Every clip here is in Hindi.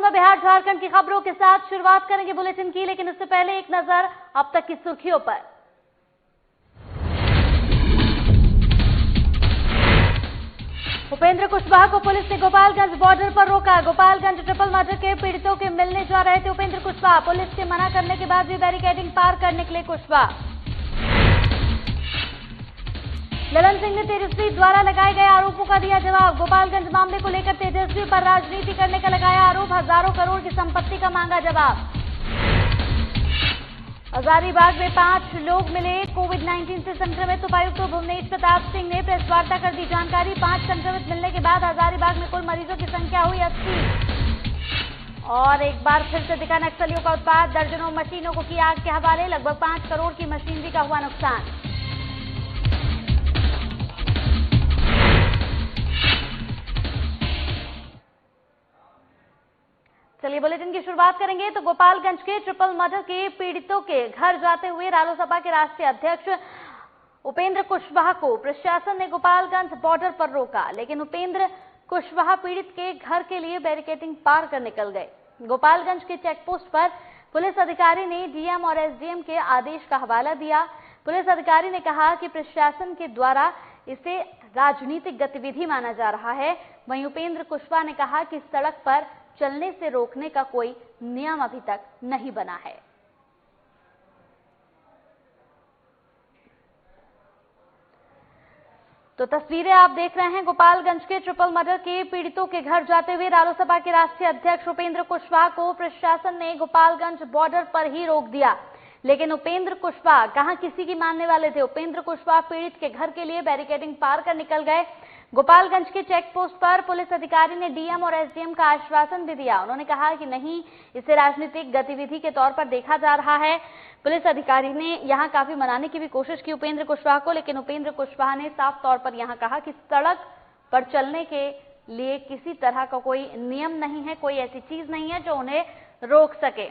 में बिहार झारखंड की खबरों के साथ शुरुआत करेंगे बुलेटिन की, लेकिन इससे पहले एक नजर अब तक की सुर्खियों पर। उपेंद्र कुशवाहा को पुलिस ने गोपालगंज बॉर्डर पर रोका। गोपालगंज ट्रिपल मर्डर के पीड़ितों के मिलने जा रहे थे उपेंद्र कुशवाहा। पुलिस के मना करने के बाद भी बैरिकेडिंग पार कर निकले कुशवाहा। ललन सिंह ने तेजस्वी द्वारा लगाए गए आरोपों का दिया जवाब। गोपालगंज मामले को लेकर तेजस्वी पर राजनीति करने का लगाया आरोप। हजारों करोड़ की संपत्ति का मांगा जवाब। हजारीबाग में 5 लोग मिले कोविड-19 से संक्रमित। उपायुक्त भुवनेश प्रताप सिंह ने प्रेस वार्ता कर दी जानकारी। 5 संक्रमित मिलने के बाद हजारीबाग में कुल मरीजों की संख्या हुई 80। और एक बार फिर से दिखा नक्सलियों का उत्पात। दर्जनों मशीनों को किया आग के हवाले। लगभग 5 करोड़ की मशीनरी का हुआ नुकसान। चलिए बुलेटिन की शुरुआत करेंगे तो गोपालगंज के ट्रिपल मर्डर के पीड़ितों के घर जाते हुए रालोसपा के राष्ट्रीय अध्यक्ष उपेंद्र कुशवाहा को प्रशासन ने गोपालगंज बॉर्डर पर रोका, लेकिन उपेंद्र कुशवाहा पीड़ित के घर के लिए बैरिकेडिंग पार कर निकल गए। गोपालगंज के चेकपोस्ट पर पुलिस अधिकारी ने डीएम और एसडीएम के आदेश का हवाला दिया। पुलिस अधिकारी ने कहा कि प्रशासन के द्वारा इसे राजनीतिक गतिविधि माना जा रहा है। वहीं उपेंद्र कुशवाहा ने कहा कि सड़क पर चलने से रोकने का कोई नियम अभी तक नहीं बना है। तो तस्वीरें आप देख रहे हैं गोपालगंज के ट्रिपल मर्डर के पीड़ितों के घर जाते हुए रालोसपा के राष्ट्रीय अध्यक्ष उपेंद्र कुशवाहा को प्रशासन ने गोपालगंज बॉर्डर पर ही रोक दिया, लेकिन उपेंद्र कुशवाहा कहां किसी की मानने वाले थे। उपेंद्र कुशवाहा पीड़ित के घर के लिए बैरिकेडिंग पार कर निकल गए। गोपालगंज के चेक पोस्ट पर पुलिस अधिकारी ने डीएम और एसडीएम का आश्वासन भी दिया। उन्होंने कहा कि नहीं, इसे राजनीतिक गतिविधि के तौर पर देखा जा रहा है। पुलिस अधिकारी ने यहां काफी मनाने की भी कोशिश की उपेंद्र कुशवाहा को, लेकिन उपेंद्र कुशवाहा ने साफ तौर पर यहां कहा कि सड़क पर चलने के लिए किसी तरह का कोई नियम नहीं है, कोई ऐसी चीज नहीं है जो उन्हें रोक सके।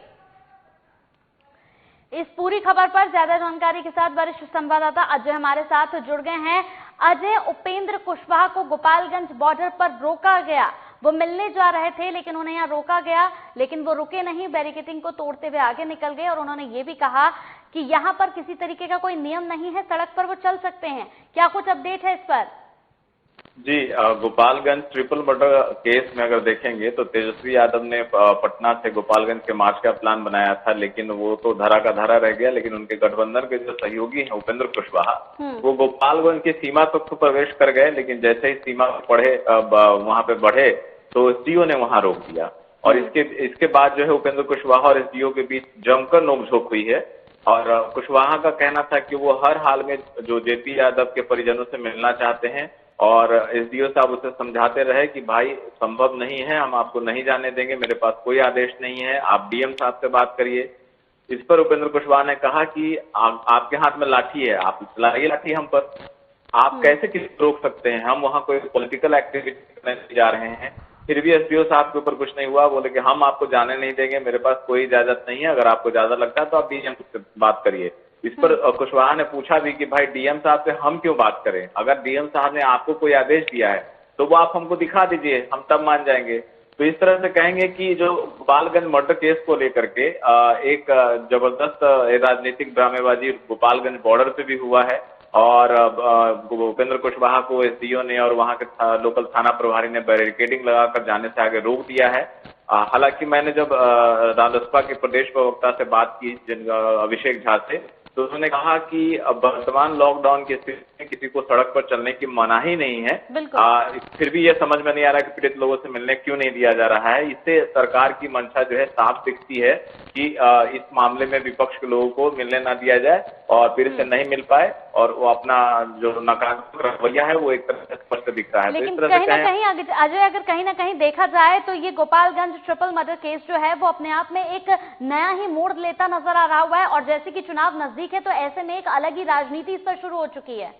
इस पूरी खबर पर ज्यादा जानकारी के साथ वरिष्ठ संवाददाता अजय हमारे साथ जुड़ गए हैं। अजय, उपेंद्र कुशवाहा को गोपालगंज बॉर्डर पर रोका गया, वो मिलने जा रहे थे लेकिन उन्हें यहाँ रोका गया, लेकिन वो रुके नहीं, बैरिकेडिंग को तोड़ते हुए आगे निकल गए और उन्होंने ये भी कहा कि यहाँ पर किसी तरीके का कोई नियम नहीं है, सड़क पर वो चल सकते हैं। क्या कुछ अपडेट है इस पर? जी, गोपालगंज ट्रिपल मर्डर केस में अगर देखेंगे तो तेजस्वी यादव ने पटना से गोपालगंज के मार्च का प्लान बनाया था, लेकिन वो तो धरा का धरा रह गया। लेकिन उनके गठबंधन के जो सहयोगी हैं उपेंद्र कुशवाहा, वो गोपालगंज की सीमा तक तो प्रवेश कर गए, लेकिन जैसे ही सीमा वहां पे बढ़े तो एसडीओ ने वहां रोक दिया। और इसके बाद जो है उपेंद्र कुशवाहा और एसडीओ के बीच जमकर नोकझोंक हुई है। और कुशवाहा का कहना था कि वो हर हाल में जो जेपी यादव के परिजनों से मिलना चाहते हैं और एसडीओ साहब उसे समझाते रहे कि भाई संभव नहीं है, हम आपको नहीं जाने देंगे, मेरे पास कोई आदेश नहीं है, आप डीएम साहब से बात करिए। इस पर उपेंद्र कुशवाहा ने कहा कि आपके हाथ में लाठी है, आप चलाइए लाठी हम पर, आप कैसे किसी को रोक सकते हैं, हम वहां कोई पॉलिटिकल एक्टिविटी करने जा रहे हैं। फिर भी एसडीओ साहब के ऊपर कुछ नहीं हुआ, बोले कि हम आपको जाने नहीं देंगे, मेरे पास कोई इजाजत नहीं है, अगर आपको इजाजत लगता है तो आप डीएम से बात करिए। इस पर कुशवाहा ने पूछा भी कि भाई डीएम साहब से हम क्यों बात करें, अगर डीएम साहब ने आपको कोई आदेश दिया है तो वो आप हमको दिखा दीजिए, हम तब मान जाएंगे। तो इस तरह से कहेंगे कि जो गोपालगंज मर्डर केस को लेकर के एक जबरदस्त राजनीतिक ड्रामेबाजी गोपालगंज बॉर्डर पे भी हुआ है। और उपेंद्र कुशवाहा को एसडीओ ने और वहां के लोकल थाना प्रभारी ने बैरिकेडिंग लगाकर जाने से आगे रोक दिया है। हालांकि मैंने जब रालोसपा के प्रदेश प्रवक्ता से बात की अभिषेक झा से, तो उन्होंने कहा कि वर्तमान लॉकडाउन की स्थिति में किसी को सड़क पर चलने की मनाही नहीं है। फिर भी ये समझ में नहीं आ रहा कि पीड़ित लोगों से मिलने क्यों नहीं दिया जा रहा है। इससे सरकार की मंशा जो है साफ दिखती है कि इस मामले में विपक्ष के लोगों को मिलने ना दिया जाए और फिर से नहीं मिल पाए और वो अपना जो नकारात्मक रवैया है वो एक तरह से स्पष्ट दिख रहा है। लेकिन तो कहीं ना कहीं अजय, अगर कहीं ना कहीं देखा जाए तो ये गोपालगंज ट्रिपल मर्डर केस जो है वो अपने आप में एक नया ही मोड़ लेता नजर आ रहा हुआ है और जैसे कि चुनाव नजदीक है तो ऐसे में एक अलग ही राजनीति इस पर शुरू हो चुकी है।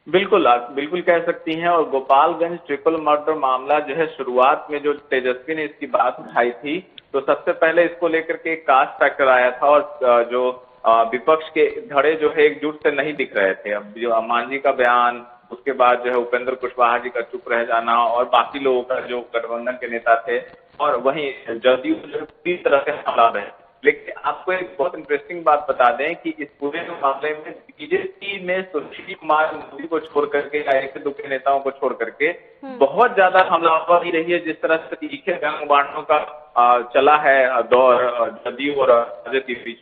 बिल्कुल कह सकती हैं। और गोपालगंज ट्रिपल मर्डर मामला जो है, शुरुआत में जो तेजस्वी ने इसकी बात उठाई थी तो सबसे पहले इसको लेकर के एक कास्ट फैक्टर आया था और जो विपक्ष के धड़े जो है एकजुट से नहीं दिख रहे थे। अब जो मांझी का बयान, उसके बाद जो है उपेंद्र कुशवाहा जी का चुप रह जाना और बाकी लोगों का जो गठबंधन के नेता थे और वहीं जदयू जो है पूरी तरह से नाकाम है। लेकिन आपको एक बहुत इंटरेस्टिंग बात बता दें कि इस पूरे मामले में बीजेपी ने सुशील कुमार मोदी को छोड़ करके या एक दो के नेताओं को छोड़ करके बहुत ज्यादा हमलावर रही है। जिस तरह से तीखे व्यंग बांटने का चला है दौर जदयू और राजद के बीच,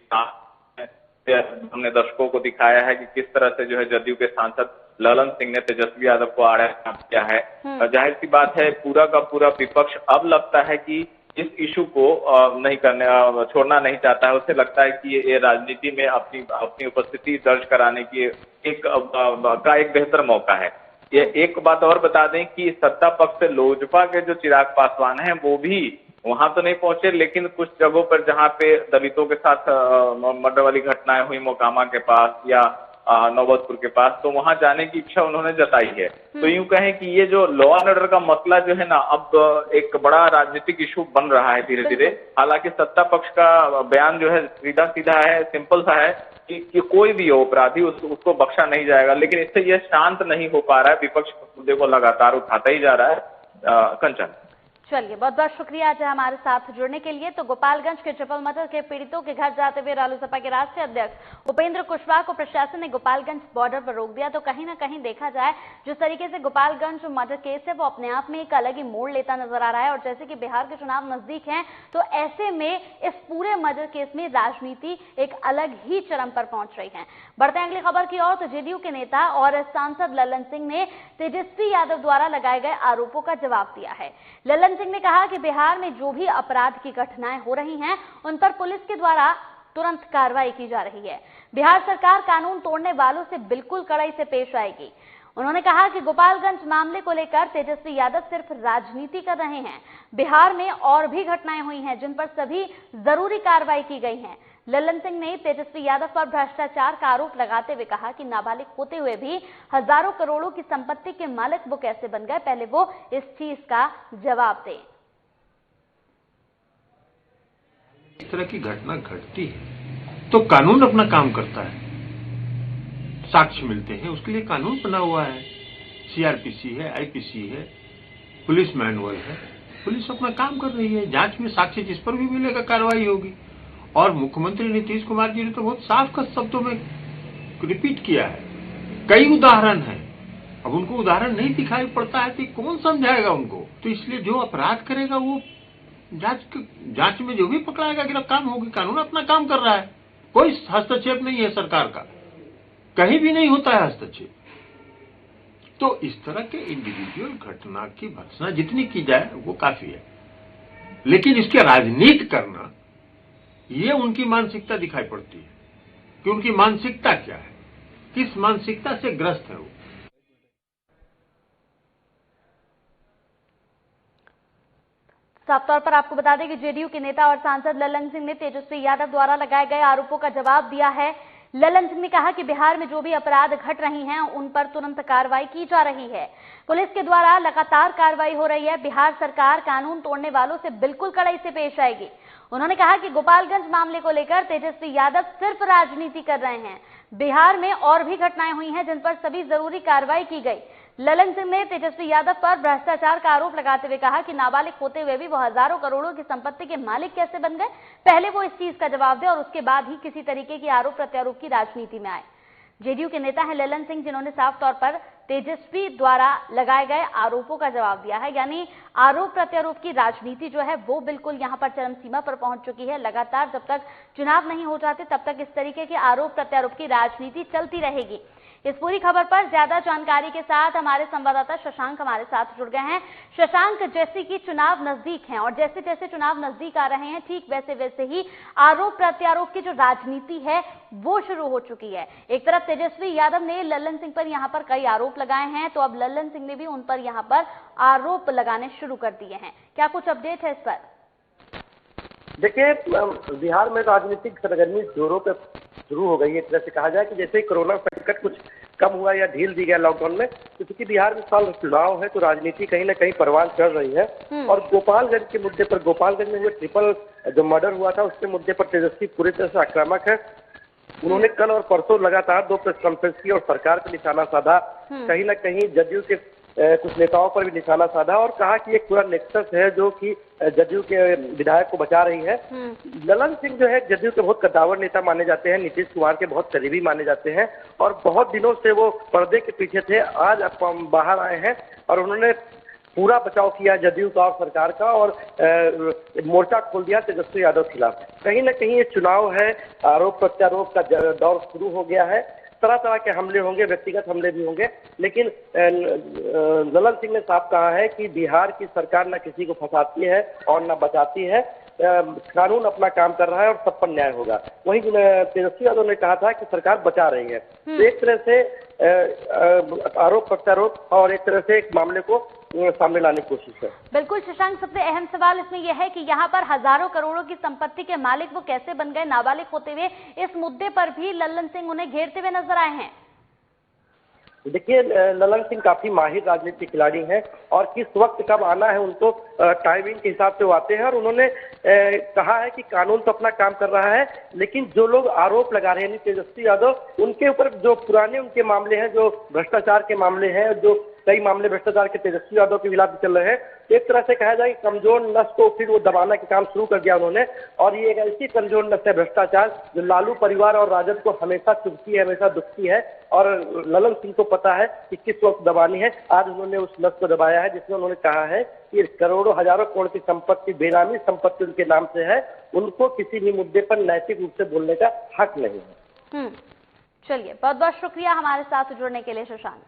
हमने दर्शकों को दिखाया है कि किस तरह से जो है जदयू के सांसद ललन सिंह ने तेजस्वी यादव को आड़ा किया है। जाहिर सी बात है पूरा का पूरा विपक्ष अब लगता है कि इस इशू को नहीं करने छोड़ना नहीं चाहता है। उसे लगता है कि ये राजनीति में अपनी उपस्थिति दर्ज कराने की एक बेहतर मौका है। ये एक बात और बता दें कि सत्ता पक्ष से लोजपा के जो चिराग पासवान हैं वो भी वहां तो नहीं पहुंचे, लेकिन कुछ जगहों पर जहां पे दलितों के साथ मर्डर वाली घटनाएं हुई मोकामा के पास या नौबतपुर के पास, तो वहां जाने की इच्छा उन्होंने जताई है। तो यूं कहें कि ये जो लॉ एंड ऑर्डर का मसला जो है ना, अब एक बड़ा राजनीतिक इशू बन रहा है धीरे धीरे। हालांकि सत्ता पक्ष का बयान जो है सीधा सीधा है, सिंपल सा है कि कोई भी हो अपराधी उसको बख्शा नहीं जाएगा, लेकिन इससे यह शांत नहीं हो पा रहा है। विपक्ष मुद्दे को लगातार उठाता ही जा रहा है। कंचन, चलिए, बहुत बहुत शुक्रिया आज हमारे साथ जुड़ने के लिए। तो गोपालगंज के ट्रिपल मर्डर के पीड़ितों के घर जाते हुए रालोसपा के राष्ट्रीय अध्यक्ष उपेंद्र कुशवाहा को प्रशासन ने गोपालगंज बॉर्डर पर रोक दिया। तो कहीं ना कहीं देखा जाए जिस तरीके से गोपालगंज मर्डर केस है वो अपने आप में एक अलग ही मोड़ लेता नजर आ रहा है। और जैसे कि बिहार के चुनाव नजदीक हैं, तो ऐसे में इस पूरे मर्डर केस में राजनीति एक अलग ही चरम पर पहुंच रही है। बढ़ते हैं अगली खबर की ओर। तो जेडीयू के नेता और सांसद ललन सिंह ने तेजस्वी यादव द्वारा लगाए गए आरोपों का जवाब दिया है। ललन सिंह ने कहा कि बिहार में जो भी अपराध की घटनाएं हो रही हैं उन पर पुलिस के द्वारा तुरंत कार्रवाई की जा रही है। बिहार सरकार कानून तोड़ने वालों से बिल्कुल कड़ाई से पेश आएगी। उन्होंने कहा कि गोपालगंज मामले को लेकर तेजस्वी यादव सिर्फ राजनीति कर रहे हैं। बिहार में और भी घटनाएं हुई हैं जिन पर सभी जरूरी कार्रवाई की गई है। ललन सिंह ने तेजस्वी यादव पर भ्रष्टाचार का आरोप लगाते हुए कहा कि नाबालिग होते हुए भी हजारों करोड़ों की संपत्ति के मालिक वो कैसे बन गए, पहले वो इस चीज का जवाब दें। इस तरह की घटना घटती है तो कानून अपना काम करता है, साक्ष्य मिलते हैं, उसके लिए कानून बना हुआ है, सीआरपीसी है, आईपीसी है, पुलिस मैनुअल है। पुलिस अपना काम कर रही है, जांच में साक्ष्य जिस पर भी मिलेगा कार्रवाई होगी। और मुख्यमंत्री नीतीश कुमार जी ने तो बहुत साफ शब्दों में रिपीट किया है, कई उदाहरण हैं। अब उनको उदाहरण नहीं दिखाई पड़ता है तो कौन समझाएगा उनको। तो इसलिए जो अपराध करेगा वो जांच में जो भी पकड़ाएगा गिरफ्तार होगी। कानून अपना काम कर रहा है, कोई हस्तक्षेप नहीं है सरकार का, कहीं भी नहीं होता है हस्तक्षेप। तो इस तरह के इंडिविजुअल घटना की भर्त्सना जितनी की जाए वो काफी है, लेकिन इसके राजनीति करना ये उनकी मानसिकता दिखाई पड़ती है कि उनकी मानसिकता क्या है, किस मानसिकता से ग्रस्त है वो। साफ तौर पर आपको बता दें कि जेडीयू के नेता और सांसद ललन सिंह ने तेजस्वी यादव द्वारा लगाए गए आरोपों का जवाब दिया है। ललन सिंह ने कहा कि बिहार में जो भी अपराध घट रही हैं उन पर तुरंत कार्रवाई की जा रही है। पुलिस के द्वारा लगातार कार्रवाई हो रही है। बिहार सरकार कानून तोड़ने वालों से बिल्कुल कड़ाई से पेश आएगी। उन्होंने कहा कि गोपालगंज मामले को लेकर तेजस्वी यादव सिर्फ राजनीति कर रहे हैं। बिहार में और भी घटनाएं हुई हैं जिन पर सभी जरूरी कार्रवाई की गई। ललन सिंह ने तेजस्वी यादव पर भ्रष्टाचार का आरोप लगाते हुए कहा कि नाबालिग होते हुए भी वो हजारों करोड़ों की संपत्ति के मालिक कैसे बन गए, पहले वो इस चीज का जवाब दे और उसके बाद ही किसी तरीके की आरोप प्रत्यारोप की राजनीति में आए। जेडीयू के नेता हैं ललन सिंह, जिन्होंने साफ तौर पर तेजस्वी द्वारा लगाए गए आरोपों का जवाब दिया है। यानी आरोप प्रत्यारोप की राजनीति जो है वो बिल्कुल यहां पर चरम सीमा पर पहुंच चुकी है। लगातार जब तक चुनाव नहीं हो जाते तब तक इस तरीके के आरोप प्रत्यारोप की राजनीति चलती रहेगी। इस पूरी खबर पर ज्यादा जानकारी के साथ हमारे संवाददाता शशांक हमारे साथ जुड़ गए हैं। शशांक, जैसे कि चुनाव नजदीक हैं और जैसे जैसे चुनाव नजदीक आ रहे हैं ठीक वैसे वैसे ही आरोप प्रत्यारोप की जो राजनीति है वो शुरू हो चुकी है। एक तरफ तेजस्वी यादव ने ललन सिंह पर यहाँ पर कई आरोप लगाए हैं, तो अब ललन सिंह ने भी उन पर यहाँ पर आरोप लगाने शुरू कर दिए हैं। क्या कुछ अपडेट है इस पर? देखिए, बिहार में राजनीतिक सरगर्मी जोरों पे शुरू हो गई है। एक तरह से कहा जाए कि जैसे ही कोरोना संकट कुछ कम हुआ या ढील दी गया लॉकडाउन में, तो क्योंकि बिहार में साल चुनाव है तो राजनीति कहीं ना कहीं परवान चढ़ रही है। और गोपालगंज के मुद्दे पर, गोपालगंज में हुए ट्रिपल जो मर्डर हुआ था उसके मुद्दे पर तेजस्वी पूरी तरह से आक्रामक है। उन्होंने कल और परसों लगातार 2 प्रेस कॉन्फ्रेंस की और सरकार पर निशाना साधा। कहीं ना कहीं जदयू के कुछ नेताओं पर भी निशाना साधा और कहा कि एक पूरा नेक्सस है जो कि जदयू के विधायक को बचा रही है। ललन सिंह जो है जदयू के बहुत कद्दावर नेता माने जाते हैं, नीतीश कुमार के बहुत करीबी माने जाते हैं और बहुत दिनों से वो पर्दे के पीछे थे। आज बाहर आए हैं और उन्होंने पूरा बचाव किया जदयू का और सरकार का और मोर्चा खोल दिया तेजस्वी यादव के खिलाफ। कहीं ना कहीं ये चुनाव है, आरोप प्रत्यारोप का दौर शुरू हो गया है, तरह तरह के हमले होंगे, व्यक्तिगत हमले भी होंगे, लेकिन ललन सिंह ने साफ कहा है कि बिहार की सरकार न किसी को फंसाती है और न बचाती है, कानून अपना काम कर रहा है और सब पर न्याय होगा। वहीं तेजस्वी यादव ने कहा था कि सरकार बचा रही है। तो एक तरह से आरोप प्रत्यारोप और एक तरह से एक मामले को सामने लाने की कोशिश है। बिल्कुल शशांक, सबसे अहम सवाल इसमें यह है कि यहाँ पर हजारों करोड़ों की संपत्ति के मालिक वो कैसे बन गए नाबालिग होते हुए? इस मुद्दे पर भी ललन सिंह उन्हें घेरते हुए नजर आए हैं। देखिए, ललन सिंह काफी माहिर राजनीतिक खिलाड़ी हैं और किस वक्त कब आना है उनको टाइमिंग के हिसाब से वो आते हैं और उन्होंने कहा है कि कानून तो अपना काम कर रहा है, लेकिन जो लोग आरोप लगा रहे हैं तेजस्वी यादव, उनके ऊपर जो पुराने उनके मामले हैं, जो भ्रष्टाचार के मामले हैं, जो कई मामले भ्रष्टाचार के तेजस्वी यादव के खिलाफ चल रहे हैं, एक तरह से कहा जाए कि कमजोर नस को फिर वो दबाना का काम शुरू कर दिया उन्होंने। और ये एक ऐसी कमजोर नस है भ्रष्टाचार जो लालू परिवार और राजद को हमेशा चुभती है, हमेशा दुखती है और ललन सिंह को पता है कि किस वक्त दबानी है। आज उन्होंने उस नस को दबाया है जिसमें उन्होंने कहा है कि करोड़ों हजारों करोड़ की संपत्ति, बेनामी संपत्ति उनके नाम से है, उनको किसी भी मुद्दे पर नैतिक रूप से बोलने का हक नहीं है। चलिए, बहुत बहुत शुक्रिया हमारे साथ जुड़ने के लिए शशांक।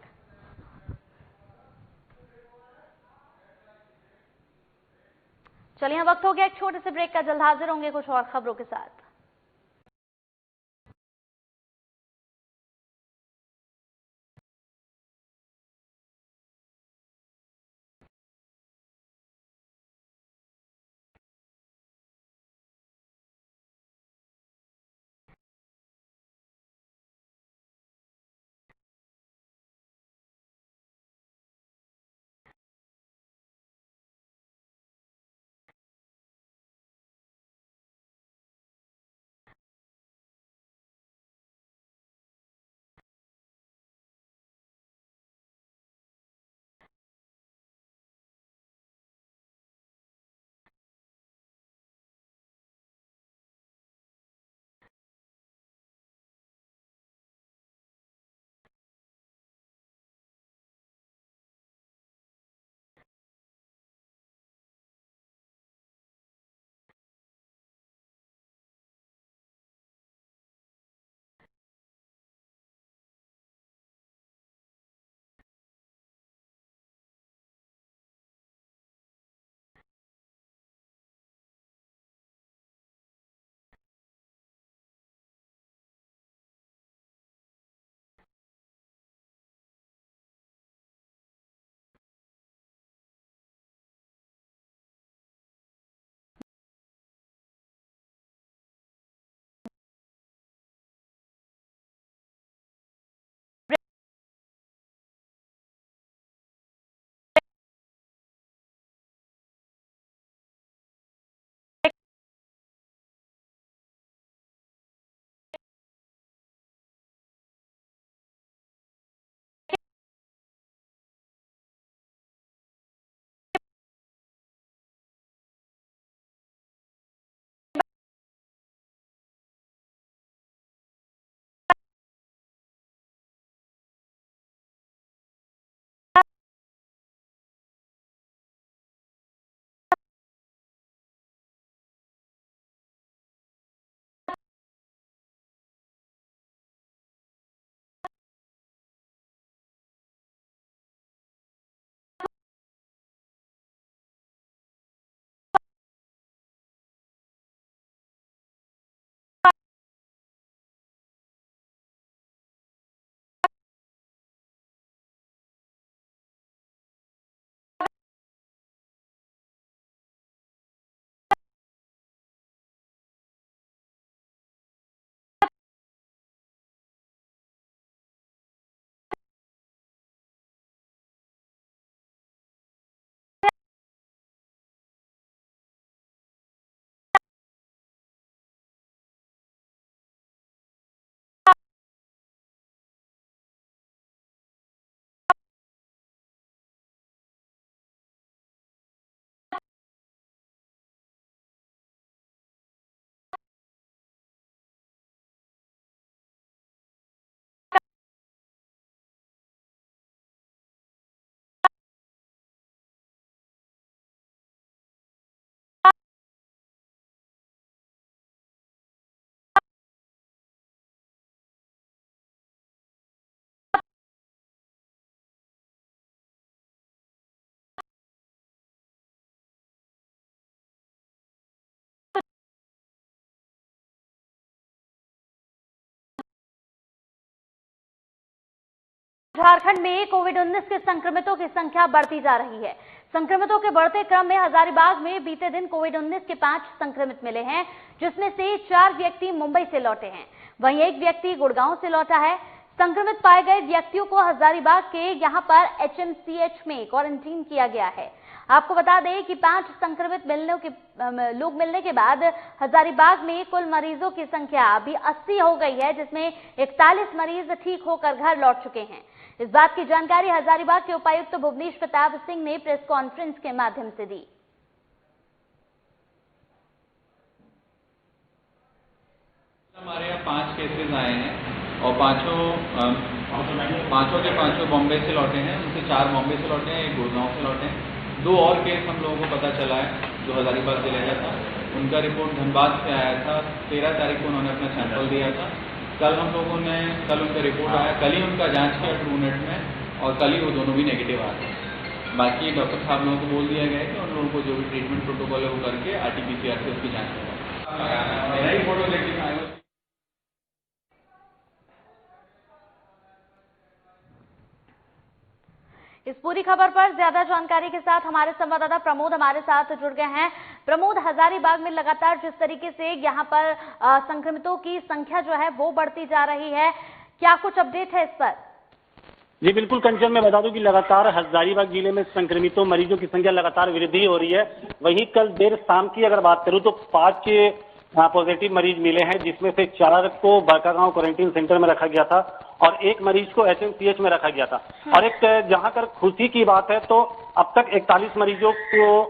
चलिए, वक्त हो गया एक छोटे से ब्रेक का। जल्द हाजिर होंगे कुछ और खबरों के साथ। झारखंड में कोविड-19 के संक्रमितों की संख्या बढ़ती जा रही है। संक्रमितों के बढ़ते क्रम में हजारीबाग में बीते दिन कोविड-19 के 5 संक्रमित मिले हैं, जिसमें से 4 व्यक्ति मुंबई से लौटे हैं। वहीं एक व्यक्ति गुड़गांव से लौटा है। संक्रमित पाए गए व्यक्तियों को हजारीबाग के यहां पर HMCH में क्वारंटीन किया गया है। आपको बता दें कि 5 संक्रमित लोग मिलने के बाद हजारीबाग में कुल मरीजों की संख्या अभी 80 हो गई है, जिसमें 41 मरीज ठीक होकर घर लौट चुके हैं। इस बात की जानकारी हजारीबाग के उपायुक्त भुवनेश प्रताप सिंह ने प्रेस कॉन्फ्रेंस के माध्यम से दी। हमारे यहाँ 5 केसेस आए हैं और पांचों के पांचों बॉम्बे से लौटे हैं। उनसे 4 बॉम्बे से लौटे हैं, 1 गुड़गांव से लौटे हैं। 2 और केस हम लोगों को पता चला है जो हजारीबाग जिले का था। उनका रिपोर्ट धनबाद से आया था। 13 तारीख को उन्होंने अपना सैंपल दिया था। कल उनका रिपोर्ट आया, कल ही उनका जांच किया ट्रूनेट में और कल ही वो दोनों भी नेगेटिव आ गए। बाकी डॉक्टर साहब लोगों को बोल दिया गया है कि उन लोगों को जो भी ट्रीटमेंट प्रोटोकॉल है वो करके RT-PCR से उसकी जांच करेगा। मेरा ही फोटो देखिए। इस पूरी खबर पर ज्यादा जानकारी के साथ हमारे संवाददाता प्रमोद हमारे साथ जुड़ गए हैं। प्रमोद, हजारीबाग में लगातार जिस तरीके से यहां पर संक्रमितों की संख्या जो है वो बढ़ती जा रही है, क्या कुछ अपडेट है इस पर? जी बिल्कुल कंचन, मैं बता दूं कि लगातार हजारीबाग जिले में संक्रमितों मरीजों की संख्या लगातार वृद्धि हो रही है। वहीं कल देर शाम की अगर बात करूं तो 5 पॉजिटिव मरीज मिले हैं, जिसमें से 4 को बड़कागांव क्वारंटीन सेंटर में रखा गया था और 1 मरीज को HMCH में रखा गया था। और एक जहां कर खुशी की बात है तो अब तक 41 मरीजों को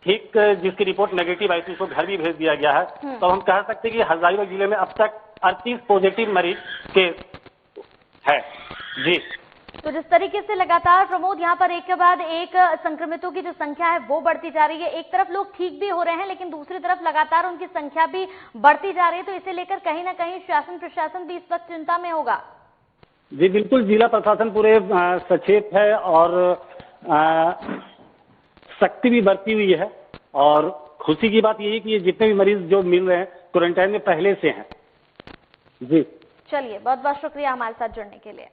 ठीक जिसकी रिपोर्ट नेगेटिव आई थी उसको घर भी भेज दिया गया है। तो हम कह सकते हैं कि हजारीबाग जिले में अब तक 38 पॉजिटिव मरीज केस है। जी, तो जिस तरीके से लगातार प्रमोद यहाँ पर एक के बाद एक संक्रमितों की जो संख्या है वो बढ़ती जा रही है, एक तरफ लोग ठीक भी हो रहे हैं लेकिन दूसरी तरफ लगातार उनकी संख्या भी बढ़ती जा रही है, तो इसे लेकर कहीं ना कहीं शासन प्रशासन भी इस वक्त चिंता में होगा। जी बिल्कुल, जिला प्रशासन पूरे सचेत है और सख्ती भी बरती हुई है। और खुशी की बात यही कि ये जितने भी मरीज जो मिल रहे हैं क्वारंटाइन में पहले से हैं। जी चलिए, बहुत बहुत शुक्रिया हमारे साथ जुड़ने के लिए।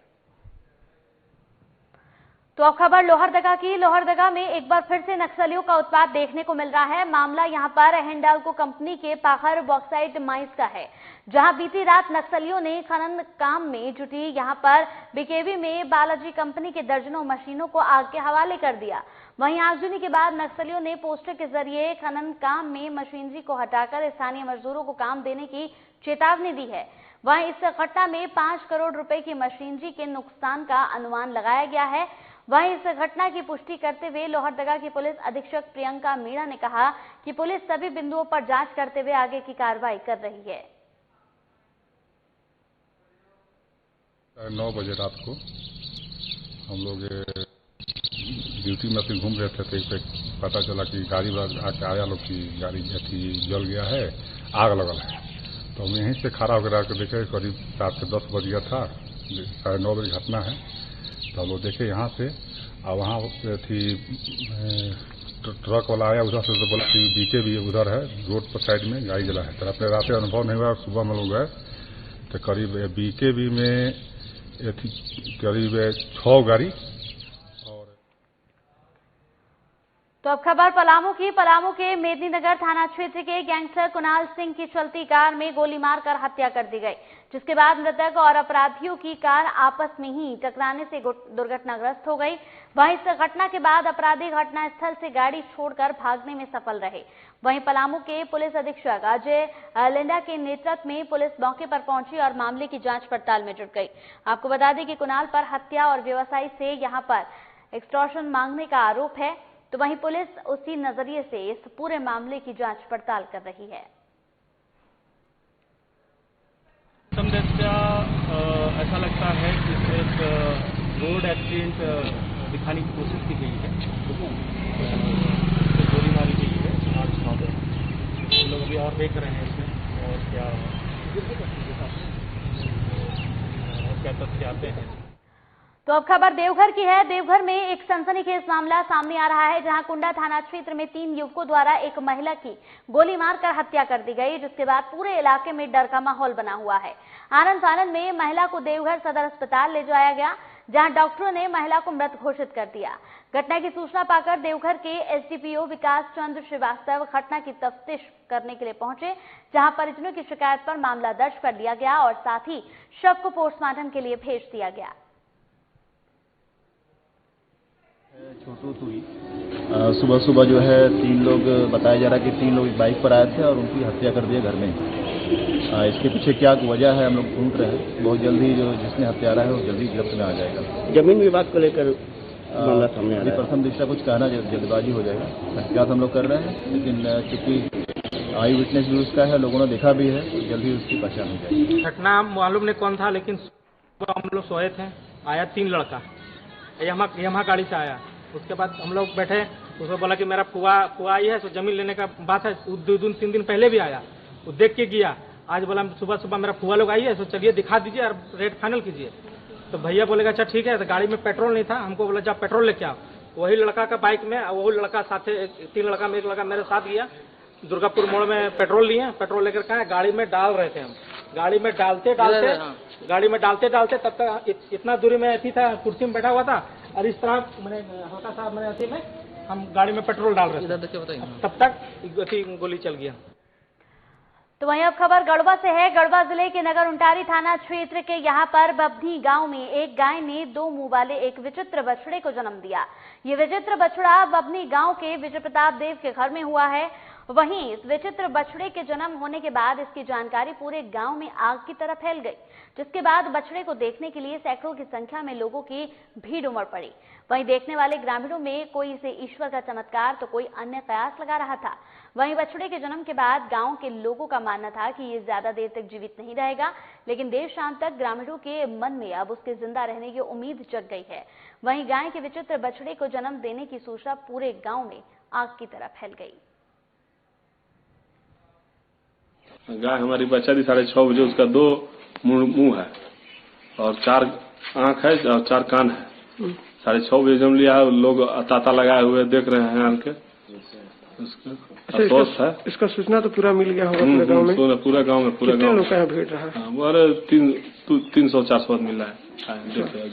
तो अब खबर लोहरदगा की। लोहरदगा में एक बार फिर से नक्सलियों का उत्पात देखने को मिल रहा है। मामला यहां पर हिंडाल्को कंपनी के पाखर बॉक्साइट माइंस का है, जहां बीती रात नक्सलियों ने खनन काम में जुटी यहां पर बीकेवी में बालाजी कंपनी के दर्जनों मशीनों को आग के हवाले कर दिया। वहीं आगजनी के बाद नक्सलियों ने पोस्टर के जरिए खनन काम में मशीनरी को हटाकर स्थानीय मजदूरों को काम देने की चेतावनी दी है। वहीं इस घटना में 5 करोड़ रुपए की मशीनरी के नुकसान का अनुमान लगाया गया है। वहीं इस घटना की पुष्टि करते हुए लोहरदगा की पुलिस अधीक्षक प्रियंका मीणा ने कहा कि पुलिस सभी बिंदुओं पर जांच करते हुए आगे की कार्रवाई कर रही है। 9 बजे रात को हम लोग ड्यूटी में से घूम रहे थे तो पता चला कि गाड़ी आके आया लोग की गाड़ी जल गया है, आग लगल है। तो हम यहीं से खड़ा होकर देखे, करीब 7 से 10 बज गया था, 9:30 बजे घटना है। तो हम लोग देखे यहाँ से, और वहाँ थी ट्रक वाला आया उधर से, तो बोला कि बीके भी उधर है रोड पर साइड में गाड़ी जला है। तो अपने रात अनुभव नहीं हुआ। सुबह में लोग गए तो करीब बीके भी में करीब 6 गाड़ी। तो अब खबर पलामू की। पलामू के मेदिनीनगर थाना क्षेत्र के गैंगस्टर कुणाल सिंह की चलती कार में गोली मारकर हत्या कर दी गई, जिसके बाद मृतक और अपराधियों की कार आपस में ही टकराने से दुर्घटनाग्रस्त हो गई। वहीं इस घटना के बाद अपराधी घटनास्थल से गाड़ी छोड़कर भागने में सफल रहे। वहीं पलामू के पुलिस अधीक्षक अजय लिंडा के नेतृत्व में पुलिस मौके पर पहुंची और मामले की जांच पड़ताल में जुट गई। आपको बता दें कि कुणाल पर हत्या और व्यवसायी से यहां पर एक्सटॉर्शन मांगने का आरोप है। तो वहीं पुलिस उसी नजरिए से इस पूरे मामले की जांच पड़ताल कर रही है। समदृष्टया ऐसा लगता है कि एक रोड एक्सीडेंट दिखाने की कोशिश की गई है, गोली मारी गई है। आज हम लोग अभी और देख रहे हैं इसमें और क्या तथ्य आते हैं। तो अब खबर देवघर की है। देवघर में एक सनसनीखेज मामला सामने आ रहा है, जहां कुंडा थाना क्षेत्र में 3 युवकों द्वारा एक महिला की गोली मारकर हत्या कर दी गई, जिसके बाद पूरे इलाके में डर का माहौल बना हुआ है। आनंद फानंद में महिला को देवघर सदर अस्पताल ले जाया गया, जहां डॉक्टरों ने महिला को मृत घोषित कर दिया। घटना की सूचना पाकर देवघर के एसडीपीओ विकास चंद्र श्रीवास्तव घटना की तफ्तीश करने के लिए पहुंचे, जहां परिजनों की शिकायत पर मामला दर्ज कर लिया गया और साथ ही शव को पोस्टमार्टम के लिए भेज दिया गया। छोटू तुई सुबह सुबह जो है 3 लोग बताया जा रहा है कि 3 लोग बाइक पर आए थे और उनकी हत्या कर दी घर में। इसके पीछे क्या वजह है हम लोग ढूंढ रहे हैं। बहुत जल्दी जो जिसने हत्यारा है वो जल्दी गिरफ्त में आ जाएगा। जमीन विवाद को लेकर मामला सामने आ रहा है। प्रथम दृष्टया कुछ कहना जल्दबाजी हो जाएगा। तहकीकात हम लोग कर रहे हैं, लेकिन चूंकि आई विटनेस भी उसका है, लोगों ने देखा भी है, तो जल्दी उसकी पहचान हो जाएगी। घटना मालूम नहीं कौन था, लेकिन हम लोग सोए थे, आया 3 लड़का यमा गाड़ी से आया। उसके बाद हम लोग बैठे, उसको बोला कि मेरा फुआ आई है, तो जमीन लेने का बात है। 2-3 दिन पहले भी आया, वो देख के गया। आज बोला सुबह सुबह मेरा फुआ लोग आई है, तो चलिए दिखा दीजिए और रेट फाइनल कीजिए। तो भैया बोलेगा अच्छा ठीक है। तो गाड़ी में पेट्रोल नहीं था, हमको बोला जा पेट्रोल लेके आओ। वही लड़का का बाइक में, वही लड़का साथ 3 लड़का में एक लड़का मेरे साथ गया। दुर्गापुर मोड़ में पेट्रोल लिए, पेट्रोल लेकर कहा गाड़ी में डाल रहे थे हम। गाड़ी में डालते तब तक इतना दूरी में ऐसी था, कुर्सी में बैठा हुआ था और इस तरह मैंने हल्का सा मैंने ऐसे में हम गाड़ी में पेट्रोल डाल रहे थे, तब तक गोली चल गया। तो वहीं अब खबर गढ़वा से है। गढ़वा जिले के नगर उंटारी थाना क्षेत्र के यहां पर बभनी गांव में एक गाय ने 2 मुंह वाले एक विचित्र बछड़े को जन्म दिया। ये विचित्र बछड़ा बभनी गांव के विजय प्रताप देव के घर में हुआ है। वहीं इस विचित्र बछड़े के जन्म होने के बाद इसकी जानकारी पूरे गांव में आग की तरह फैल गई, जिसके बाद बछड़े को देखने के लिए सैकड़ों की संख्या में लोगों की भीड़ उमड़ पड़ी। वहीं देखने वाले ग्रामीणों में कोई इसे ईश्वर का चमत्कार तो कोई अन्य कयास लगा रहा था। वहीं बछड़े के जन्म के बाद गांव के लोगों का मानना था कि ये ज्यादा देर तक जीवित नहीं रहेगा, लेकिन देर शाम तक ग्रामीणों के मन में अब उसके जिंदा रहने की उम्मीद जग गई है। वहीं गाय के विचित्र बछड़े को जन्म देने की सूचना पूरे गांव में आग की तरह फैल गई। गाय हमारी बच्चा दी 6:30 बजे, उसका 2 मुंह है और 4 आंख है और 4 कान है। 6:30 बजे जन्म लिया है। लोग ताता लगाए हुए देख रहे हैं आके। अफसोस है। इसका सूचना तो पूरा मिल गया होगा पूरे गांव में। पूरे गांव में कितने लोग का भीड़ रहा है? वो 300-400 आदमी मिला है। देखे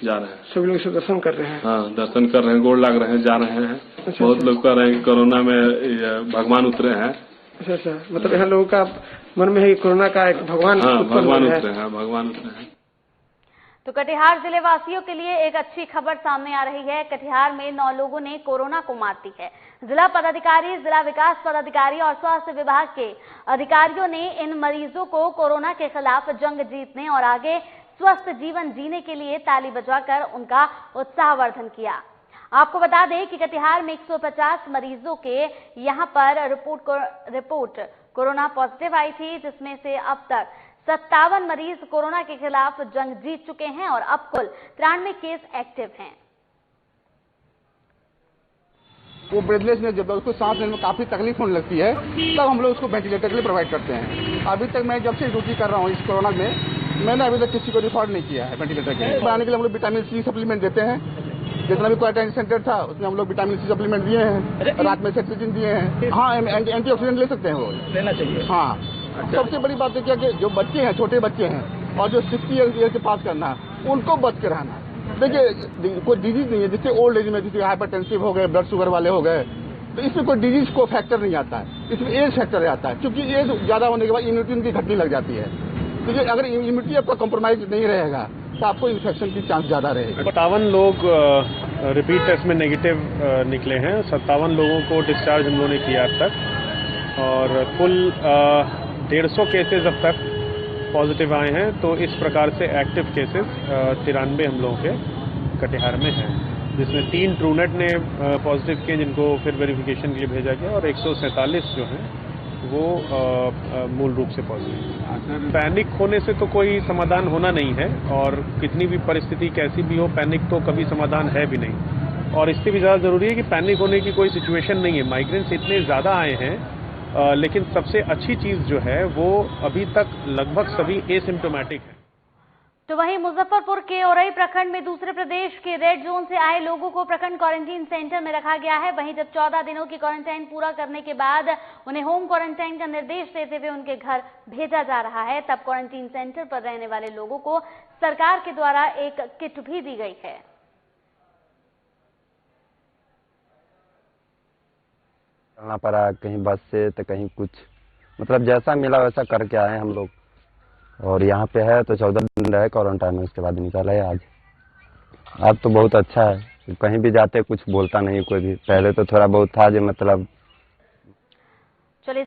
जा रहे हैं, सभी लोग इसे दर्शन कर रहे हैं। हाँ, दर्शन कर रहे हैं, गोड़ लग रहे हैं, जा रहे हैं। बहुत लोग कह रहे हैं कोरोना में भगवान उतरे हैं। अच्छा, मतलब यहाँ लोगों का मन में है कोरोना का एक भगवान उतरे हैं, भगवान उतरे हैं। तो कटिहार जिले वासियों के लिए एक अच्छी खबर सामने आ रही है। कटिहार में 9 लोगों ने कोरोना को मात दी है। जिला पदाधिकारी, जिला विकास पदाधिकारी और स्वास्थ्य विभाग के अधिकारियों ने इन मरीजों को कोरोना के खिलाफ जंग जीतने और आगे स्वस्थ जीवन जीने के लिए ताली बजाकर उनका उत्साहवर्धन किया। आपको बता दें कि कटिहार में 150 मरीजों के यहां पर रिपोर्ट कोरोना पॉजिटिव आई थी, जिसमें से अब तक 57 मरीज कोरोना के खिलाफ जंग जीत चुके हैं और अब कुल 93 केस एक्टिव हैं। वो ब्रेथलेस में जब उसको सांस लेने में काफी तकलीफ होने लगती है, तब हम लोग उसको वेंटिलेटर के लिए प्रोवाइड करते हैं। अभी तक मैं जब से ड्यूटी कर रहा हूँ इस कोरोना में, मैंने अभी तक किसी को रिफर नहीं किया है वेंटिलेटर के लिए। बनाने के लिए हम लोग विटामिन सी सप्लीमेंट देते हैं। जितना भी क्वारंटाइन सेंटर था उसमें हम लोग विटामिन सी सप्लीमेंट दिए हैं, रात में सेट्रिजिन दिए हैं। हाँ, एंटीऑक्सीडेंट ले सकते हैं, वो लेना चाहिए। हाँ, सबसे बड़ी बात है क्या कि जो बच्चे हैं, छोटे बच्चे हैं और जो 60 ईयर के पास करना, उनको बच के रहना। देखिए, कोई डिजीज नहीं है। जैसे ओल्ड एज में जैसे हाइपरटेंसिव हो गए, ब्लड शुगर वाले हो गए, तो इसमें कोई डिजीज को फैक्टर नहीं आता है, इसमें एज फैक्टर आता है। क्योंकि एज ज्यादा होने के बाद इम्यूनिटी उनकी घटने लग जाती है। तो ये अगर इम्यूनिटी आपका कॉम्प्रोमाइज नहीं रहेगा तो आपको इन्फेक्शन की चांस ज्यादा रहेगी। 57 लोग रिपीट टेस्ट में नेगेटिव निकले हैं। 57 लोगों को डिस्चार्ज हम लोगों ने किया अब तक और कुल 150 केसेस अब तक पॉजिटिव आए हैं। तो इस प्रकार से एक्टिव केसेस 93 हम लोगों के कटिहार में हैं, जिसमें 3 ट्रूनेट ने पॉजिटिव किए, जिनको फिर वेरिफिकेशन के लिए भेजा गया और 147 जो हैं वो मूल रूप से पॉजिटिव। पैनिक होने से तो कोई समाधान होना नहीं है और कितनी भी परिस्थिति कैसी भी हो, पैनिक तो कभी समाधान है भी नहीं। और इससे भी ज़्यादा ज़रूरी है कि पैनिक होने की कोई सिचुएशन नहीं है। माइग्रेंट्स इतने ज़्यादा आए हैं, लेकिन सबसे अच्छी चीज़ जो है वो अभी तक लगभग सभी एसिम्प्टोमेटिक है। तो वहीं मुजफ्फरपुर के औरई प्रखंड में दूसरे प्रदेश के रेड जोन से आए लोगों को प्रखंड क्वारंटीन सेंटर में रखा गया है। वहीं जब 14 दिनों की क्वारंटाइन पूरा करने के बाद उन्हें होम क्वारंटाइन का निर्देश देते हुए उनके घर भेजा जा रहा है, तब क्वारंटीन सेंटर पर रहने वाले लोगों को सरकार के द्वारा एक किट भी दी गई है। चलना पड़ा, कहीं बस से तो कहीं कुछ, मतलब जैसा मिला वैसा करके आए हम लोग। और यहाँ पे है तो 14 दिन रहे क्वारंटाइन में, उसके बाद निकला है आज तो बहुत अच्छा है। कहीं भी जाते कुछ बोलता नहीं कोई भी, पहले तो थोड़ा बहुत था जो मतलब चलिए